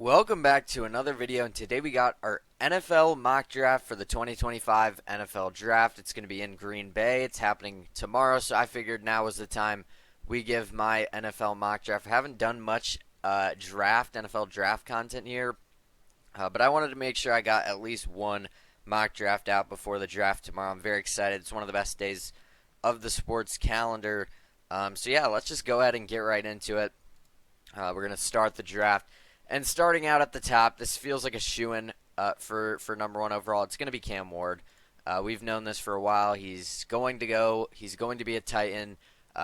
Welcome back to another video, and today we got our NFL mock draft for the 2025 NFL Draft. It's going to be in Green Bay. It's happening tomorrow, so I figured now was the time we give my NFL mock draft. I haven't done much NFL draft content here, but I wanted to make sure I got at least one mock draft out before the draft tomorrow. I'm very excited. It's one of the best days of the sports calendar. So yeah, let's just go ahead and get right into it. We're going to start the draft. And starting out at the top, this feels like a shoo-in for number one overall. It's going to be Cam Ward. We've known this for a while. He's going to go. He's going to be a Titan.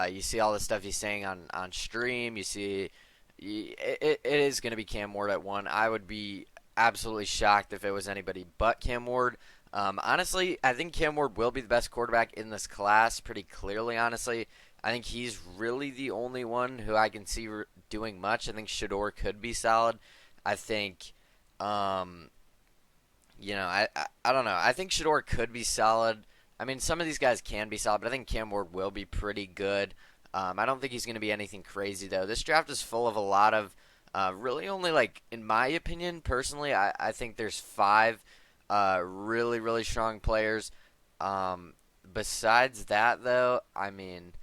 You see all the stuff he's saying on stream. You see it is going to be Cam Ward at one. I would be absolutely shocked if it was anybody but Cam Ward. Honestly, I think Cam Ward will be the best quarterback in this class pretty clearly, honestly. I think he's really the only one who I can see doing much. I think Shedeur could be solid. I think, I don't know. I think Shedeur could be solid. I mean, some of these guys can be solid, but I think Cam Ward will be pretty good. I don't think he's going to be anything crazy, though. This draft is full of a lot of really only, like, in my opinion, personally, I think there's five really, really strong players. Besides that, though, I mean,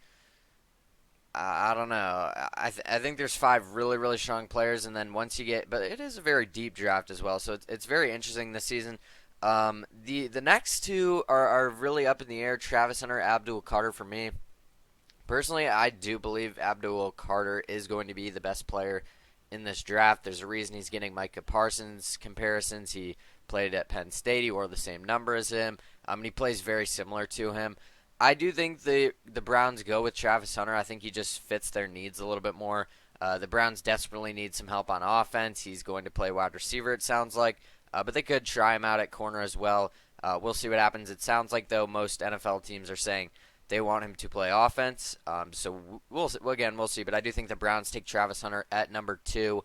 I don't know. I think there's five really, really strong players, and then once you get, but it is a very deep draft as well, so it's very interesting this season. The next two are really up in the air. Travis Hunter, Abdul Carter for me. Personally, I do believe Abdul Carter is going to be the best player in this draft. There's a reason he's getting Micah Parsons comparisons. He played at Penn State. He wore the same number as him. And he plays very similar to him. I do think the Browns go with Travis Hunter. I think he just fits their needs a little bit more. The Browns desperately need some help on offense. He's going to play wide receiver, it sounds like. But they could try him out at corner as well. We'll see what happens. It sounds like, though, most NFL teams are saying they want him to play offense. So we'll see. But I do think the Browns take Travis Hunter at number 2.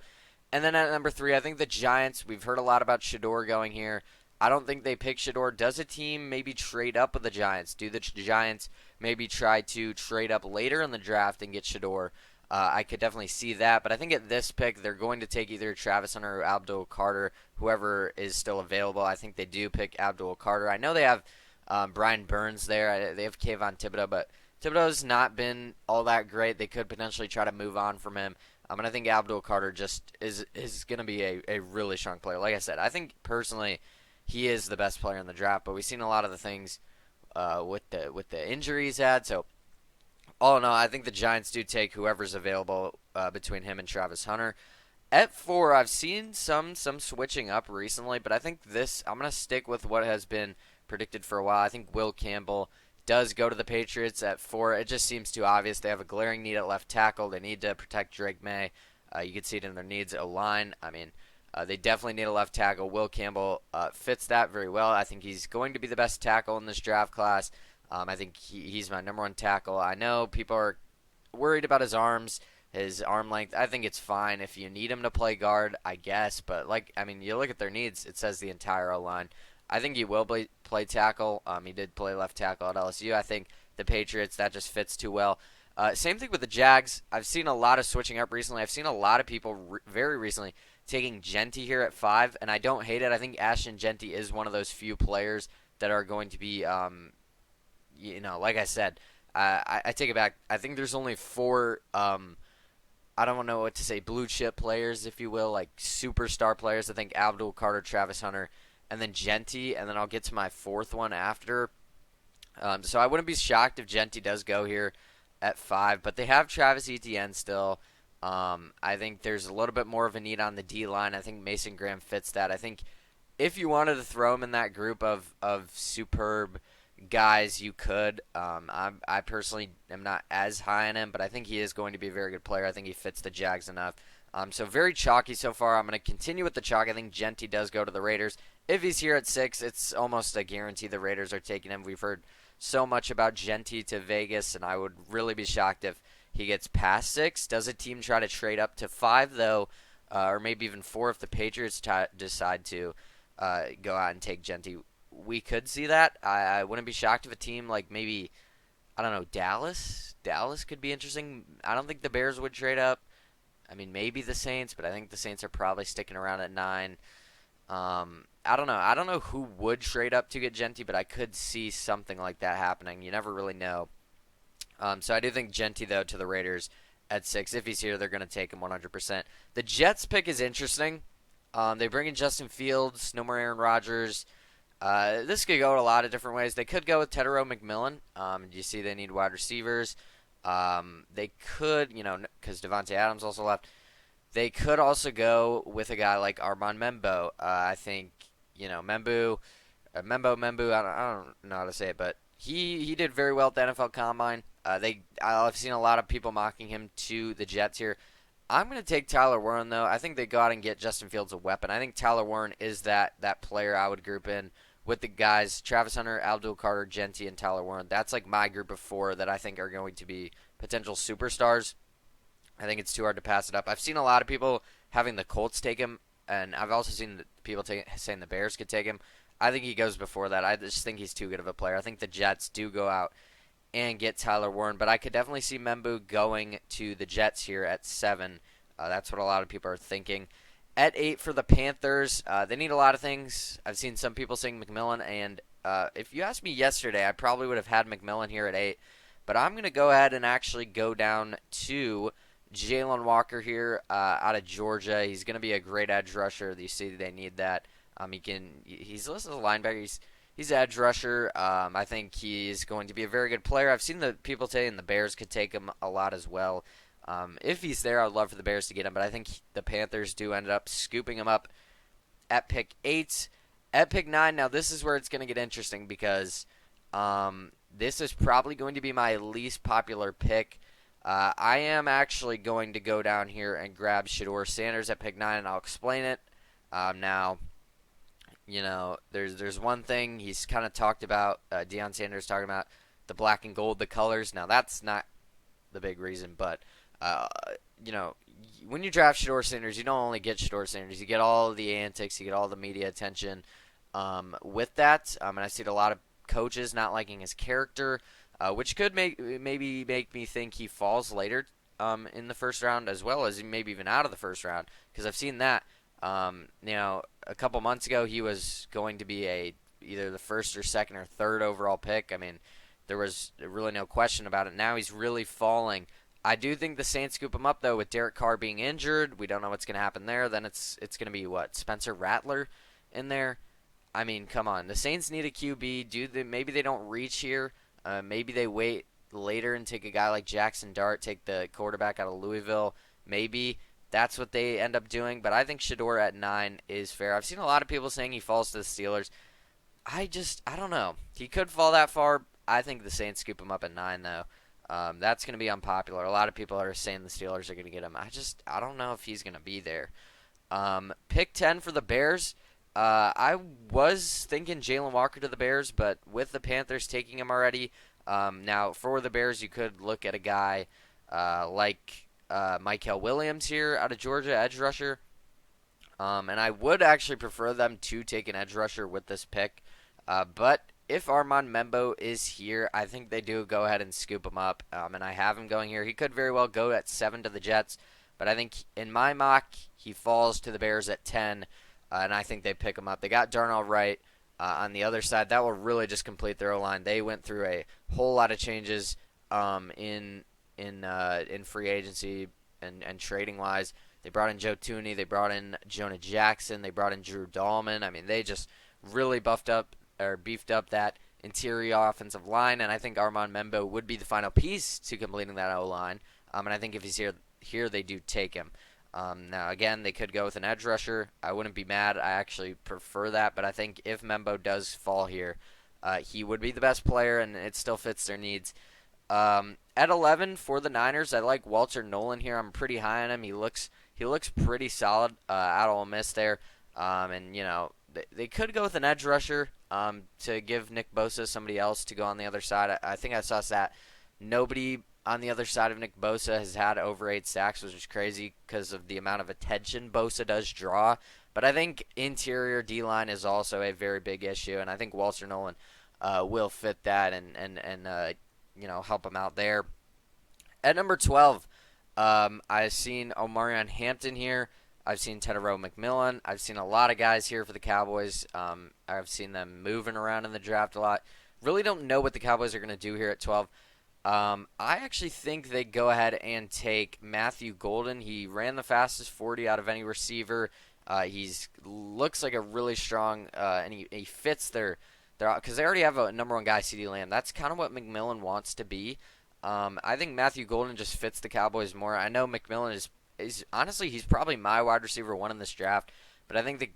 And then at number 3, I think the Giants, we've heard a lot about Shedeur going here. I don't think they pick Shedeur. Does a team maybe trade up with the Giants? Do the Giants maybe try to trade up later in the draft and get Shedeur? I could definitely see that. But I think at this pick, they're going to take either Travis Hunter or Abdul Carter, whoever is still available. I think they do pick Abdul Carter. I know they have Brian Burns there. They have Kayvon Thibodeaux, but Thibodeau's not been all that great. They could potentially try to move on from him. And I think Abdul Carter just is going to be a really strong player. Like I said, I think personally he is the best player in the draft, but we've seen a lot of the things with the injuries he's had. So all in all, I think the Giants do take whoever's available between him and Travis Hunter. At 4, I've seen some switching up recently, but I think I'm going to stick with what has been predicted for a while. I think Will Campbell does go to the Patriots at 4. It just seems too obvious. They have a glaring need at left tackle. They need to protect Drake May. You can see it in their needs at line. I mean, they definitely need a left tackle. Will Campbell fits that very well. I think he's going to be the best tackle in this draft class. I think he's my number one tackle. I know people are worried about his arms, his arm length. I think it's fine if you need him to play guard, I guess. But, you look at their needs, it says the entire O-line. I think he will play tackle. He did play left tackle at LSU. I think the Patriots, that just fits too well. Same thing with the Jags. I've seen a lot of switching up recently. I've seen a lot of people very recently taking Jeanty here at 5, and I don't hate it. I think Ashton Jeanty is one of those few players that are going to be, like I said, I take it back. I think there's only 4, I don't know what to say, blue chip players, if you will, like superstar players. I think Abdul Carter, Travis Hunter, and then Jeanty, and then I'll get to my 4th one after. So I wouldn't be shocked if Jeanty does go here at 5, but they have Travis Etienne still. I think there's a little bit more of a need on the D-line. I think Mason Graham fits that. I think if you wanted to throw him in that group of superb guys, you could. I personally am not as high on him, but I think he is going to be a very good player. I think he fits the Jags enough. So very chalky so far. I'm going to continue with the chalk. I think Jeanty does go to the Raiders. If he's here at 6, it's almost a guarantee the Raiders are taking him. We've heard so much about Jeanty to Vegas, and I would really be shocked if he gets past 6. Does a team try to trade up to 5, though, or maybe even 4 if the Patriots decide to go out and take Jeanty? We could see that. I wouldn't be shocked if a team like maybe, I don't know, Dallas could be interesting. I don't think the Bears would trade up. I mean, maybe the Saints, but I think the Saints are probably sticking around at 9. I don't know. I don't know who would trade up to get Genty, but I could see something like that happening. You never really know. So I do think Genty, though, to the Raiders at 6. If he's here, they're going to take him 100%. The Jets pick is interesting. They bring in Justin Fields, no more Aaron Rodgers. This could go a lot of different ways. They could go with Tedero McMillan. You see they need wide receivers. They could, because Devontae Adams also left. They could also go with a guy like Armand Membo. I think, Membo. I don't know how to say it, but he did very well at the NFL Combine. I've seen a lot of people mocking him to the Jets here. I'm going to take Tyler Warren, though. I think they go out and get Justin Fields a weapon. I think Tyler Warren is that player I would group in with the guys Travis Hunter, Abdul Carter, Genty, and Tyler Warren. That's like my group of 4 that I think are going to be potential superstars. I think it's too hard to pass it up. I've seen a lot of people having the Colts take him, and I've also seen people saying the Bears could take him. I think he goes before that. I just think he's too good of a player. I think the Jets do go out and get Tyler Warren, but I could definitely see Membu going to the Jets here at 7. That's what a lot of people are thinking. At 8 for the Panthers, they need a lot of things. I've seen some people saying McMillan, and if you asked me yesterday, I probably would have had McMillan here at 8, but I'm going to go ahead and actually go down to Jalen Walker here out of Georgia. He's going to be a great edge rusher. You see they need that. He's listed as a linebacker. He's an edge rusher. I think he's going to be a very good player. I've seen the people saying the Bears could take him a lot as well. If he's there, I'd love for the Bears to get him, but I think the Panthers do end up scooping him up at pick 8. At pick 9, now this is where it's going to get interesting because this is probably going to be my least popular pick. I am actually going to go down here and grab Shedeur Sanders at pick 9, and I'll explain it. Now, there's one thing he's kind of talked about, Deion Sanders talking about the black and gold, the colors. Now, that's not the big reason, but, when you draft Shedeur Sanders, you don't only get Shedeur Sanders. You get all the antics, you get all the media attention with that. And I've seen a lot of coaches not liking his character, which could maybe make me think he falls later in the first round, as well as maybe even out of the first round, because I've seen that. A couple months ago, he was going to be either the first or second or third overall pick. I mean, there was really no question about it. Now he's really falling. I do think the Saints scoop him up, though, with Derek Carr being injured. We don't know what's going to happen there. Then it's going to be, Spencer Rattler in there? I mean, come on. The Saints need a QB. Maybe they don't reach here. Maybe they wait later and take a guy like Jackson Dart, take the quarterback out of Louisville. Maybe that's what they end up doing. But I think Shedeur at 9 is fair. I've seen a lot of people saying he falls to the Steelers. I don't know. He could fall that far. I think the Saints scoop him up at 9, though. That's going to be unpopular. A lot of people are saying the Steelers are going to get him. I don't know if he's going to be there. Pick 10 for the Bears. I was thinking Jalen Walker to the Bears, but with the Panthers taking him already, now for the Bears, you could look at a guy like Mykel Williams here out of Georgia, edge rusher. And I would actually prefer them to take an edge rusher with this pick. But if Armand Membo is here, I think they do go ahead and scoop him up. And I have him going here. He could very well go at 7 to the Jets. But I think in my mock, he falls to the Bears at 10. And I think they pick him up. They got Darnell Wright on the other side. That will really just complete their O-line. They went through a whole lot of changes in free agency and trading wise. They brought in Joe Thuney. They brought in Jonah Jackson. They brought in Drew Dahlman. I mean, they just really beefed up that interior offensive line, and I think Armand Membo would be the final piece to completing that O-line. And I think if he's here they do take him. Now, again, they could go with an edge rusher. I wouldn't be mad. I actually prefer that, but I think if Membo does fall here, he would be the best player, and it still fits their needs. At 11 for the Niners, I like Walter Nolan here. I'm pretty high on him. He looks pretty solid out of Ole Miss there. And, they could go with an edge rusher to give Nick Bosa somebody else to go on the other side. I think I saw that nobody on the other side of Nick Bosa has had over 8 sacks, which is crazy because of the amount of attention Bosa does draw. But I think interior D-line is also a very big issue, and I think Walter Nolan will fit that and help him out there. At number 12, I've seen Omarion Hampton here. I've seen Tedero McMillan. I've seen a lot of guys here for the Cowboys. I've seen them moving around in the draft a lot. Really don't know what the Cowboys are going to do here at 12. I actually think they go ahead and take Matthew Golden. He ran the fastest 40 out of any receiver. He's looks like a really strong, and he fits their because they already have a number one guy, CeeDee Lamb. That's kind of what McMillan wants to be. I think Matthew Golden just fits the Cowboys more. I know McMillan is honestly he's probably my wide receiver one in this draft, but I think the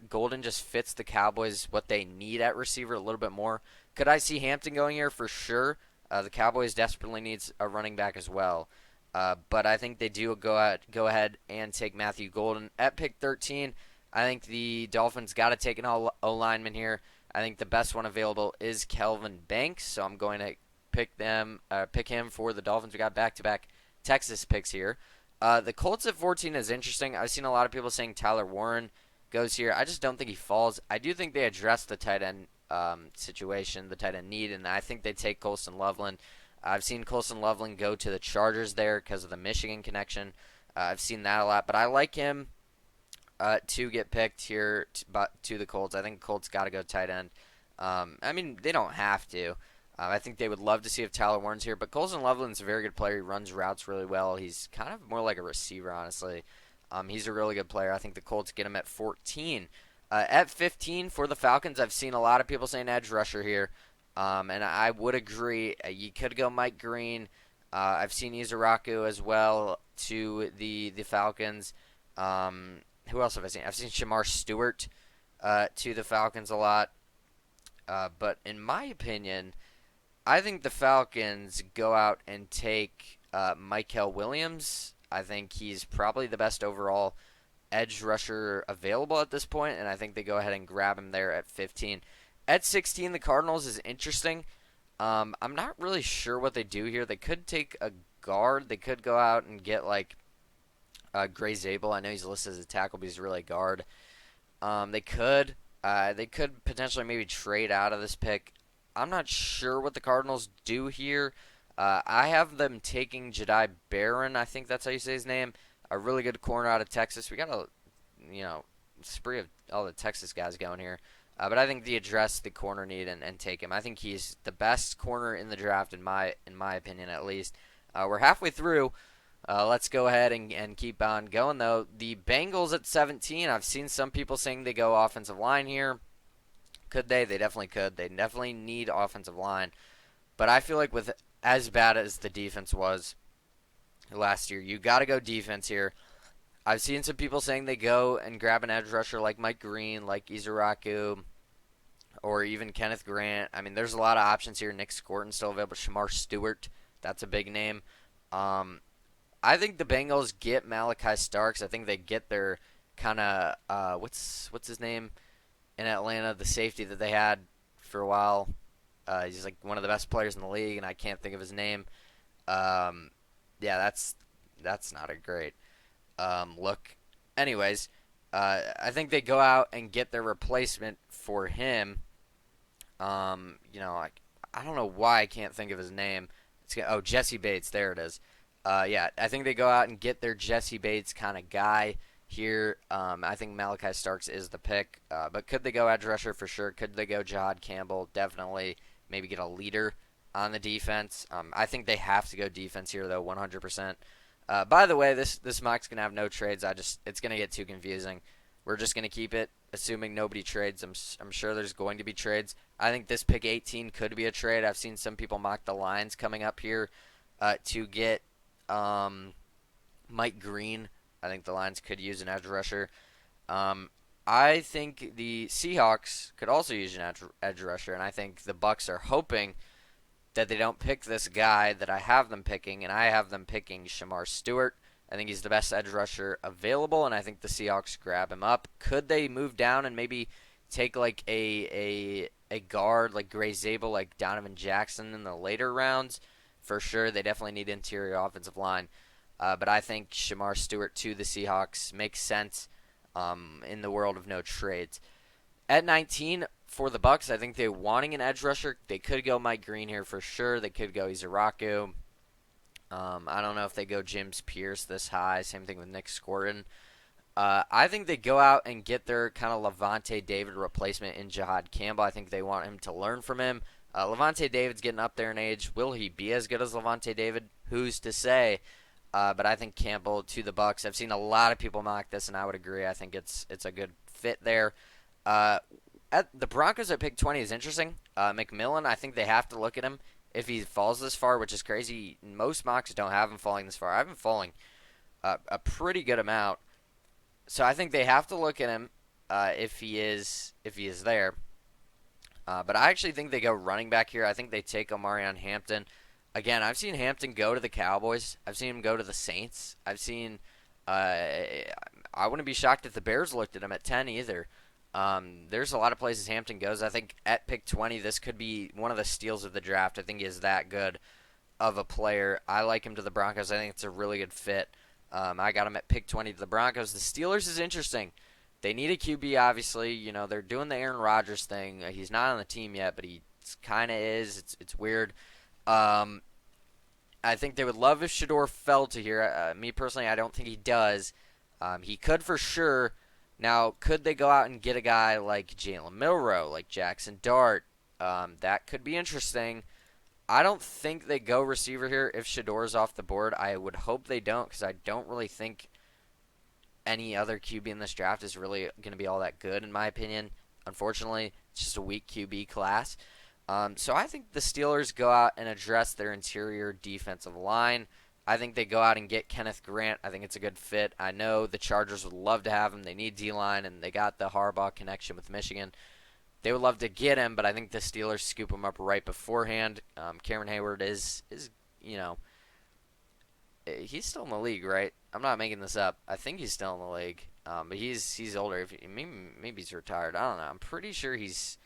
Golden just fits the Cowboys what they need at receiver a little bit more. Could I see Hampton going here for sure? The Cowboys desperately needs a running back as well. But I think they do go ahead and take Matthew Golden at pick 13. I think the Dolphins got to take an O lineman here. I think the best one available is Kelvin Banks, so I'm going to pick him for the Dolphins. We got back-to-back Texas picks here. The Colts at 14 is interesting. I've seen a lot of people saying Tyler Warren goes here. I just don't think he falls. I do think they address the tight end situation, the tight end need, and I think they take Colston Loveland. I've seen Colston Loveland go to the Chargers there because of the Michigan connection. I've seen that a lot, but I like him to get picked here to the Colts. I think Colts got to go tight end. I mean, they don't have to. I think they would love to see if Tyler Warren's here, but Colston Loveland's a very good player. He runs routes really well. He's kind of more like a receiver, honestly. He's a really good player. I think the Colts get him at 14. At 15 for the Falcons, I've seen a lot of people saying edge rusher here, and I would agree. You could go Mike Green. I've seen Izaraku as well to the Falcons. Who else have I seen? I've seen Shamar Stewart to the Falcons a lot. But in my opinion, I think the Falcons go out and take Mykel Williams. I think he's probably the best overall edge rusher available at this point, and I think they go ahead and grab him there at 15. At 16, the Cardinals is interesting. I'm not really sure what they do here. They could take a guard. They could go out and get like Gray Zabel. I know he's listed as a tackle, but he's really a guard. They could potentially maybe trade out of this pick. I'm not sure what the Cardinals do here. I have them taking Jedi Barron. I think that's how you say his name. A really good corner out of Texas. We got a spree of all the Texas guys going here. But I think they address the corner need and take him. I think he's the best corner in the draft in my opinion at least. We're halfway through. Let's go ahead and keep on going though. The Bengals at 17. I've seen some people saying they go offensive line here. Could they? They definitely could. They definitely need offensive line. But I feel like with as bad as the defense was last year, you got to go defense here. I've seen some people saying they go and grab an edge rusher like Mike Green, like Izaraku, or even Kenneth Grant. I mean, there's a lot of options here. Nick Scorton still available. Shamar Stewart, that's a big name. I think the Bengals get Malachi Starks. I think they get their kind of what's his name in Atlanta, the safety that they had for a while. He's like one of the best players in the league, and I can't think of his name. Yeah, that's not a great look. Anyways, I think they go out and get their replacement for him. I don't know why I can't think of his name. Jesse Bates. There it is. Yeah, I think they go out and get their Jesse Bates kind of guy here. I think Malachi Starks is the pick. But could they go edge rusher for sure? Could they go Jahad Campbell? Definitely. Maybe get a leader on the defense. I think they have to go defense here, though, 100%. By the way, this mock's going to have no trades. It's going to get too confusing. We're just going to keep it, assuming nobody trades. I'm sure there's going to be trades. I think this pick 18 could be a trade. I've seen some people mock the Lions coming up here to get Mike Green. I think the Lions could use an edge rusher. I think the Seahawks could also use an edge rusher, and I think the Bucs are hoping that they don't pick this guy that I have them picking, and I have them picking Shamar Stewart. I think he's the best edge rusher available, and I think the Seahawks grab him up. Could they move down and maybe take like a guard like Gray Zabel, like Donovan Jackson in the later rounds? For sure, they definitely need interior offensive line. But I think Shamar Stewart to the Seahawks makes sense in the world of no trades. At 19 for the Bucs, I think they're wanting an edge rusher. They could go Mike Green here for sure. They could go Izaraku. I don't know if they go James Pierce this high. Same thing with Nick Scourton. I think they go out and get their kind of Levante David replacement in Jihad Campbell. I think they want him to learn from him. Levante David's getting up there in age. Will he be as good as Levante David? Who's to say? But I think Campbell to the Bucks. I've seen a lot of people mock this, and I would agree. I think it's a good fit there. At the Broncos at pick 20 is interesting. McMillan, I think they have to look at him if he falls this far, which is crazy. Most mocks don't have him falling this far. I have him falling a pretty good amount. So I think they have to look at him if he is there. But I actually think they go running back here. I think they take Omarion Hampton. Again, I've seen Hampton go to the Cowboys. I've seen him go to the Saints. I've seen. I wouldn't be shocked if the Bears looked at him at 10 either. There's a lot of places Hampton goes. I think at pick 20, this could be one of the steals of the draft. I think he is that good of a player. I like him to the Broncos. I think it's a really good fit. I got him at pick 20 to the Broncos. The Steelers is interesting. They need a QB, obviously. You know, they're doing the Aaron Rodgers thing. He's not on the team yet, but he kind of is. It's weird. I think they would love if Shedeur fell to here. Me personally, I don't think he does. He could for sure. Now, could they go out and get a guy like Jalen Milroe, like Jackson Dart? That could be interesting. I don't think they go receiver here if Shedeur's off the board. I would hope they don't because I don't really think any other QB in this draft is really going to be all that good, in my opinion. Unfortunately, it's just a weak QB class. So I think the Steelers go out and address their interior defensive line. I think they go out and get Kenneth Grant. I think it's a good fit. I know the Chargers would love to have him. They need D-line, and they got the Harbaugh connection with Michigan. They would love to get him, but I think the Steelers scoop him up right beforehand. Cameron Hayward is you know, he's still in the league, right? I'm not making this up. I think he's still in the league, but he's older. Maybe he's retired. I don't know. I'm pretty sure he's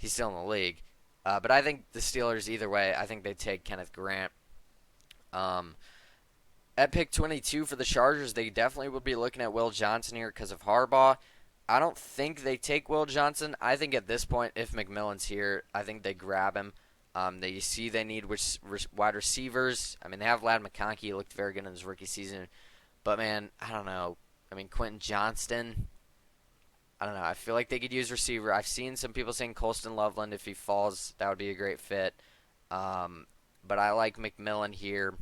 still in the league. But I think the Steelers, either way, I think they take Kenneth Grant. At pick 22 for the Chargers, they definitely would be looking at Will Johnson here because of Harbaugh. I don't think they take Will Johnson. I think at this point, if McMillan's here, I think they grab him. They see they need wide receivers. I mean, they have Ladd McConkey. He looked very good in his rookie season. But, man, I don't know. I mean, Quentin Johnston, I don't know. I feel like they could use receiver. I've seen some people saying Colston Loveland, if he falls, that would be a great fit. But I like McMillan here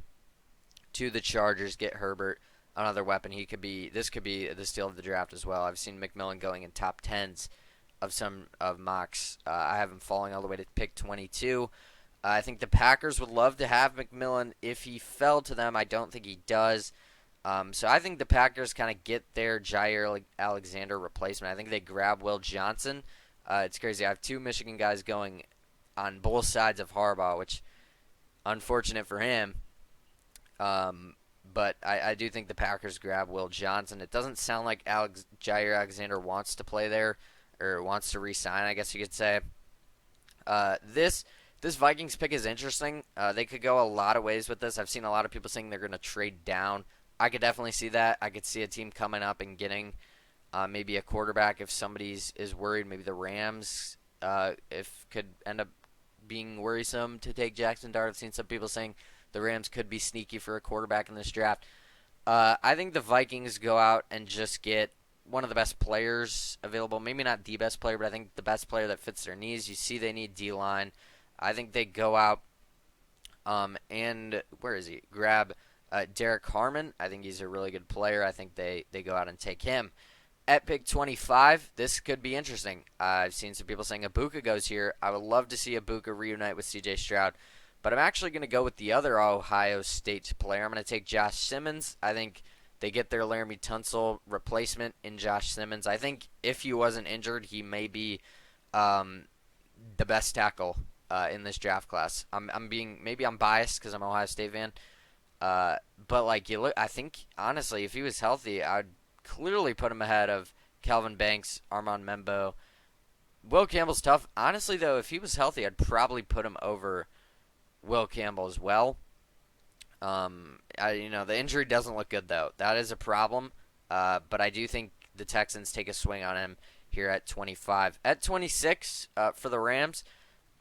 to the Chargers, get Herbert, another weapon. This could be the steal of the draft as well. I've seen McMillan going in top 10s of some of mocks. I have him falling all the way to pick 22. I think the Packers would love to have McMillan if he fell to them. I don't think he does. So I think the Packers kind of get their Jair Alexander replacement. I think they grab Will Johnson. It's crazy. I have two Michigan guys going on both sides of Harbaugh, which unfortunate for him. But I do think the Packers grab Will Johnson. It doesn't sound like Jair Alexander wants to play there or wants to re-sign, I guess you could say. This Vikings pick is interesting. They could go a lot of ways with this. I've seen a lot of people saying they're going to trade down. I could definitely see that. I could see a team coming up and getting maybe a quarterback if somebody is worried. Maybe the Rams could end up being worrisome to take Jackson Dart. I've seen some people saying the Rams could be sneaky for a quarterback in this draft. I think the Vikings go out and just get one of the best players available. Maybe not the best player, but I think the best player that fits their needs. You see they need D-line. I think they go out and where is he? Grab Derek Harmon. I think he's a really good player. I think they go out and take him. At pick 25, this could be interesting. I've seen some people saying Ibuka goes here. I would love to see Ibuka reunite with C.J. Stroud. But I'm actually going to go with the other Ohio State player. I'm going to take Josh Simmons. I think they get their Laramie Tunsil replacement in Josh Simmons. I think if he wasn't injured, he may be the best tackle in this draft class. Maybe I'm biased because I'm an Ohio State fan. But like you look, I think honestly, if he was healthy, I'd clearly put him ahead of Calvin Banks, Armand Membo. Will Campbell's tough. Honestly, though, if he was healthy, I'd probably put him over Will Campbell as well. The injury doesn't look good, though. That is a problem. But I do think the Texans take a swing on him here at 25. At 26 for the Rams,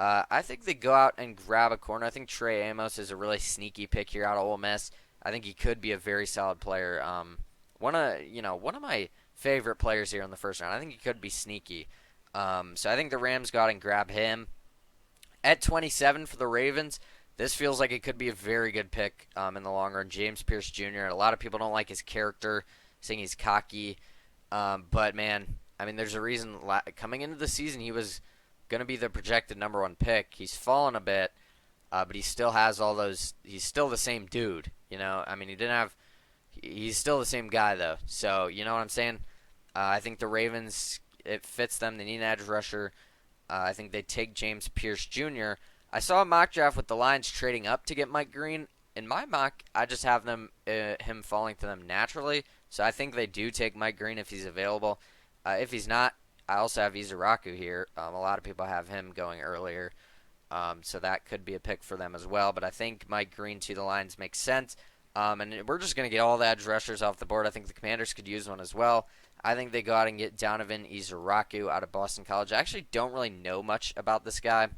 I think they go out and grab a corner. I think Trey Amos is a really sneaky pick here out of Ole Miss. I think he could be a very solid player. One of my favorite players here in the first round. I think he could be sneaky. So I think the Rams go out and grab him at 27 for the Ravens. This feels like it could be a very good pick in the long run. James Pierce Jr. A lot of people don't like his character, saying he's cocky. But man, I mean, there's a reason. Coming into the season, he was going to be the projected number one pick. He's fallen a bit, but he still has all those. He's still the same dude. I mean, he didn't have. He's still the same guy though. So you know what I'm saying. I think the Ravens. It fits them. They need an edge rusher. I think they take James Pierce Jr. I saw a mock draft with the Lions trading up to get Mike Green. In my mock, I just have him falling to them naturally. So I think they do take Mike Green if he's available. If he's not, I also have Izaraku here. A lot of people have him going earlier. So that could be a pick for them as well. But I think Mike Green to the Lions makes sense. And we're just going to get all the edge rushers off the board. I think the Commanders could use one as well. I think they go out and get Donovan Izaraku out of Boston College. I actually don't really know much about this guy.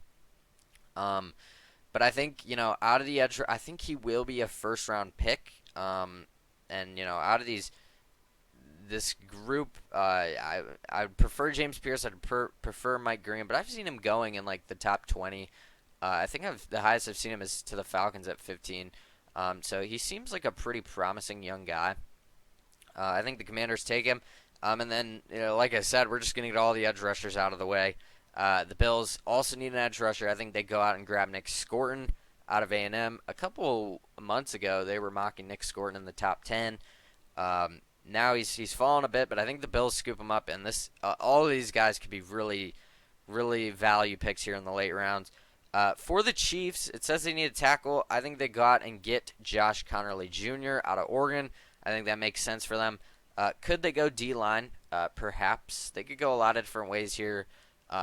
But I think, out of the edge, I think he will be a first-round pick. And, out of this group, I would prefer James Pierce. I'd prefer Mike Green. But I've seen him going in, like, the top 20. I think the highest I've seen him is to the Falcons at 15. So he seems like a pretty promising young guy. I think the Commanders take him. And then, like I said, we're just going to get all the edge rushers out of the way. The Bills also need an edge rusher. I think they go out and grab Nick Scorton out of A&M. A couple months ago, they were mocking Nick Scorton in the top 10. Now he's fallen a bit, but I think the Bills scoop him up. And all of these guys could be really, really value picks here in the late rounds. For the Chiefs, it says they need a tackle. I think they go out and get Josh Connerly Jr. out of Oregon. I think that makes sense for them. Could they go D-line? Perhaps. They could go a lot of different ways here.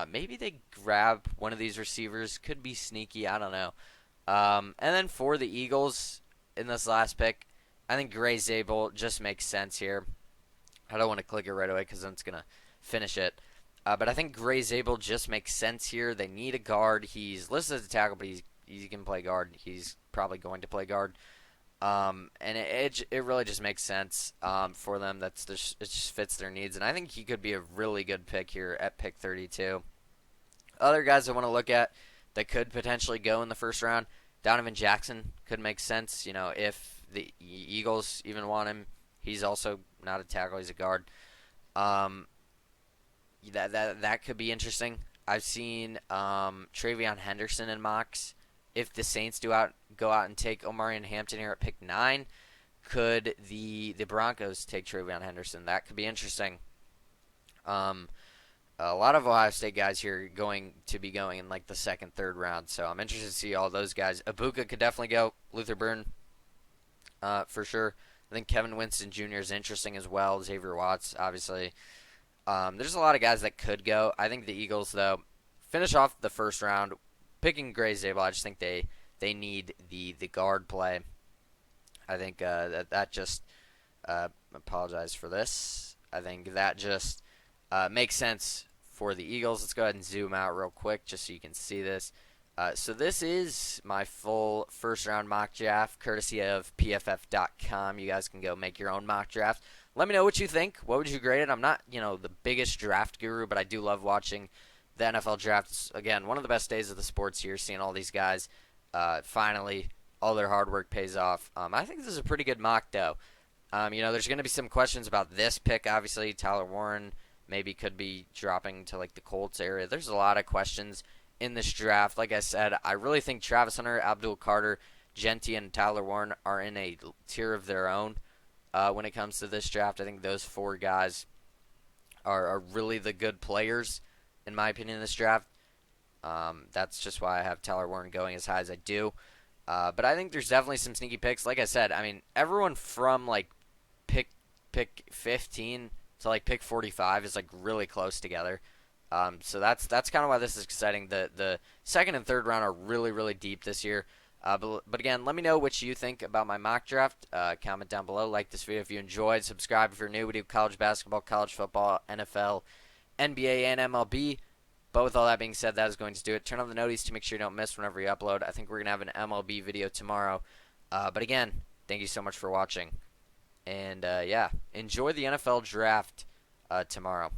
Maybe they grab one of these receivers. Could be sneaky. I don't know. And then for the Eagles in this last pick, I think Gray Zabel just makes sense here. I don't want to click it right away because then it's going to finish it. But I think Gray Zabel just makes sense here. They need a guard. He's listed as a tackle, but he can play guard. He's probably going to play guard. And it really just makes sense for them. It just fits their needs. And I think he could be a really good pick here at pick 32. Other guys I want to look at that could potentially go in the first round, Donovan Jackson could make sense. If the Eagles even want him, he's also not a tackle. He's a guard. That could be interesting. I've seen Travion Henderson in mocks. If the Saints go out and take Omarion Hampton here at pick 9, could the Broncos take Travion Henderson? That could be interesting. A lot of Ohio State guys here going in like the second, third round. So I'm interested to see all those guys. Ibuka could definitely go. Luther Burden, for sure. I think Kevin Winston Jr. is interesting as well. Xavier Watts, obviously. There's a lot of guys that could go. I think the Eagles, though, finish off the first round picking Gray Zabel. I just think they need the guard play. I think that just apologize for this. I think that just makes sense for the Eagles. Let's go ahead and zoom out real quick just so you can see this. So this is my full first round mock draft, courtesy of PFF.com. You guys can go make your own mock draft. Let me know what you think. What would you grade it? I'm not, the biggest draft guru, but I do love watching the NFL draft. It's, again, one of the best days of the sports year, seeing all these guys. Finally, all their hard work pays off. I think this is a pretty good mock, though. There's going to be some questions about this pick. Obviously, Tyler Warren maybe could be dropping to like the Colts area. There's a lot of questions in this draft. Like I said, I really think Travis Hunter, Abdul Carter, Genti, and Tyler Warren are in a tier of their own when it comes to this draft. I think those four guys are really the good players, in my opinion, in this draft. That's just why I have Tyler Warren going as high as I do. But I think there's definitely some sneaky picks. Like I said, everyone from like pick 15 to like pick 45 is like really close together. So that's kind of why this is exciting. The second and third round are really, really deep this year. But again, let me know what you think about my mock draft. Comment down below. Like this video if you enjoyed. Subscribe if you're new. We do college basketball, college football, NFL, NBA, and MLB. But with all that being said, that is going to do it. Turn on the noties to make sure you don't miss whenever you upload. I think we're going to have an MLB video tomorrow. But again, thank you so much for watching. And yeah, enjoy the NFL draft tomorrow.